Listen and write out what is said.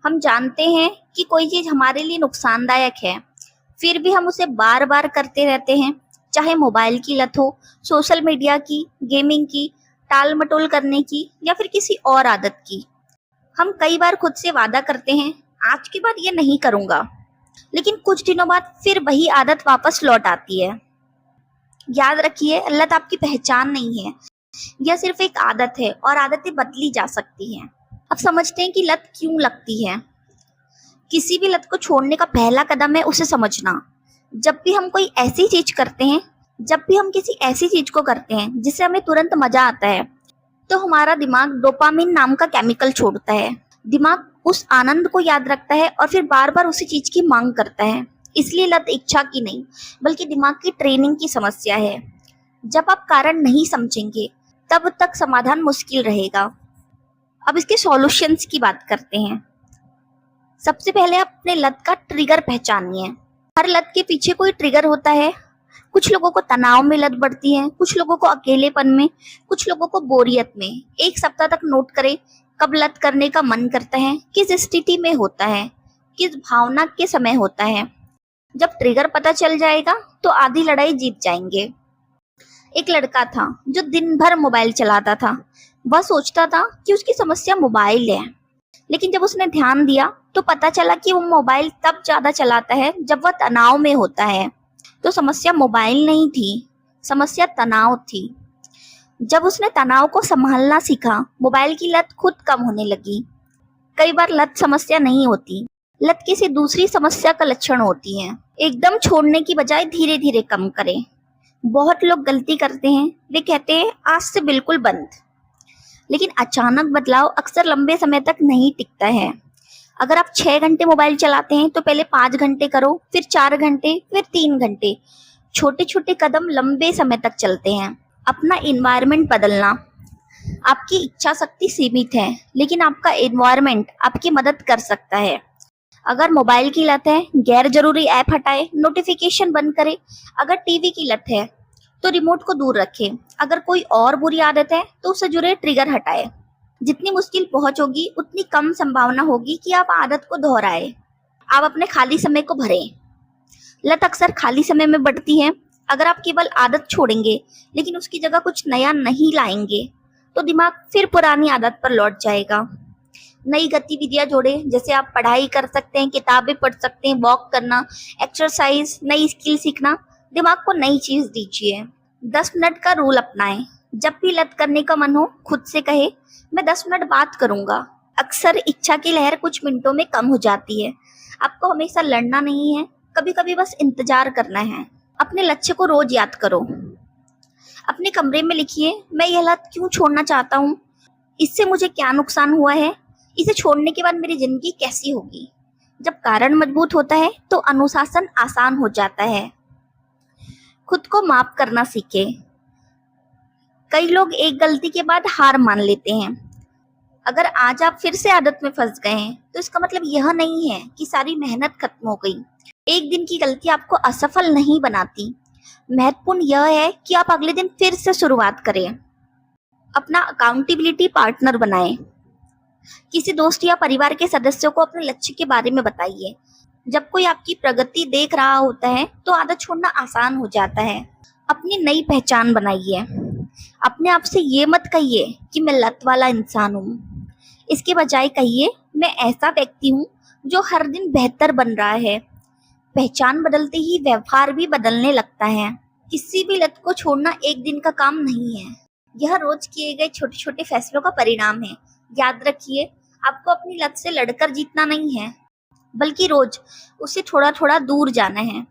हम जानते हैं कि कोई चीज हमारे लिए नुकसानदायक है, फिर भी हम उसे बार बार करते रहते हैं। चाहे मोबाइल की लत हो, सोशल मीडिया की, गेमिंग की, टाल मटोल करने की या फिर किसी और आदत की। हम कई बार खुद से वादा करते हैं, आज के बाद ये नहीं करूंगा, लेकिन कुछ दिनों बाद फिर वही आदत वापस लौट आती है। याद रखिए, लत आपकी पहचान नहीं है, यह सिर्फ एक आदत है और आदतें बदली जा सकती हैं। अब समझते हैं कि लत क्यों लगती है। किसी भी लत को छोड़ने का पहला कदम है उसे समझना। जब भी हम कोई ऐसी चीज करते हैं, जब भी हम किसी ऐसी चीज को करते हैं जिससे हमें तुरंत मजा आता है, तो हमारा दिमाग डोपामिन नाम का केमिकल छोड़ता है। दिमाग उस आनंद को याद रखता है और फिर बार बार उसी चीज की मांग करता है। इसलिए लत इच्छा की नहीं, बल्कि दिमाग की ट्रेनिंग की समस्या है। जब आप कारण नहीं समझेंगे, तब तक समाधान मुश्किल रहेगा। अब इसके सॉल्यूशंस की बात करते हैं। सबसे पहले आप अपने लत का ट्रिगर पहचानिए। हर लत के पीछे कोई ट्रिगर होता है। कुछ लोगों को तनाव में लत बढ़ती है, कुछ लोगों को अकेलेपन में, कुछ लोगों को बोरियत में। एक सप्ताह तक नोट करें कब लत करने का मन करता है, किस स्थिति में होता है, किस भावना के समय होता है। जब ट्रिगर पता चल जाएगा तो आधी लड़ाई जीत जाएंगे। एक लड़का था जो दिन भर मोबाइल चलाता था। वह सोचता था कि उसकी समस्या मोबाइल है, लेकिन जब उसने ध्यान दिया तो पता चला कि वो मोबाइल तब ज्यादा चलाता है जब वह तनाव में होता है। तो समस्या मोबाइल नहीं थी, समस्या तनाव थी। जब उसने तनाव को संभालना सीखा, मोबाइल की लत खुद कम होने लगी। कई बार लत समस्या नहीं होती, लत किसी दूसरी समस्या का लक्षण होती है। एकदम छोड़ने की बजाय धीरे धीरे कम करें। बहुत लोग गलती करते हैं, वे कहते हैं आज से बिल्कुल बंद, लेकिन अचानक बदलाव अक्सर लंबे समय तक नहीं टिकता है। अगर आप 6 घंटे मोबाइल चलाते हैं तो पहले 5 घंटे करो, फिर 4 घंटे, फिर 3 घंटे। छोटे छोटे कदम लंबे समय तक चलते हैं। अपना एनवायरनमेंट बदलना। आपकी इच्छा शक्ति सीमित है, लेकिन आपका एनवायरनमेंट आपकी मदद कर सकता है। अगर मोबाइल की लत है, गैर जरूरी ऐप हटाए, नोटिफिकेशन बंद करें। अगर टीवी की लत है तो रिमोट को दूर रखें। अगर कोई और बुरी आदत है तो उससे जुड़े ट्रिगर हटाए। जितनी मुश्किल पहुंच होगी, उतनी कम संभावना होगी कि आप आदत को दोहराए। आप अपने खाली समय को भरें। लत अक्सर खाली समय में बढ़ती है। अगर आप केवल आदत छोड़ेंगे लेकिन उसकी जगह कुछ नया नहीं लाएंगे, तो दिमाग फिर पुरानी आदत पर लौट जाएगा। नई गतिविधियां जोड़ें, जैसे आप पढ़ाई कर सकते हैं, किताबें पढ़ सकते हैं, वॉक करना, एक्सरसाइज, नई स्किल सीखना। दिमाग को नई चीज दीजिए। 10 मिनट का रूल अपनाएं। जब भी लत करने का मन हो, खुद से कहे मैं 10 मिनट बात करूंगा। अक्सर इच्छा की लहर कुछ मिनटों में कम हो जाती है। आपको हमेशा लड़ना नहीं है, कभी कभी बस इंतजार करना है। अपने लक्ष्य को रोज याद करो। अपने कमरे में लिखिए, मैं यह लत क्यों छोड़ना चाहता हूँ, इससे मुझे क्या नुकसान हुआ है, इसे छोड़ने के बाद मेरी जिंदगी कैसी होगी। जब कारण मजबूत होता है तो अनुशासन आसान हो जाता है। खुद को माफ करना सीखे। कई लोग एक गलती के बाद हार मान लेते हैं। अगर आज आप फिर से आदत में फंस गए हैं तो इसका मतलब यह नहीं है कि सारी मेहनत खत्म हो गई। एक दिन की गलती आपको असफल नहीं बनाती। महत्वपूर्ण यह है कि आप अगले दिन फिर से शुरुआत करें। अपना अकाउंटेबिलिटी पार्टनर बनाएं। किसी दोस्त या परिवार के सदस्यों को अपने लक्ष्य के बारे में बताइए। जब कोई आपकी प्रगति देख रहा होता है तो आदत छोड़ना आसान हो जाता है। अपनी नई पहचान बनाइए। अपने आप से ये मत कहिए कि मैं लत वाला इंसान हूँ। इसके बजाय कहिए मैं ऐसा व्यक्ति हूँ जो हर दिन बेहतर बन रहा है। पहचान बदलते ही व्यवहार भी बदलने लगता है। किसी भी लत को छोड़ना एक दिन का काम नहीं है, यह रोज किए गए छोटे छोटे फैसलों का परिणाम है। याद रखिए, आपको अपनी लत से लड़कर जीतना नहीं है, बल्कि रोज उससे थोड़ा थोड़ा दूर जाना है।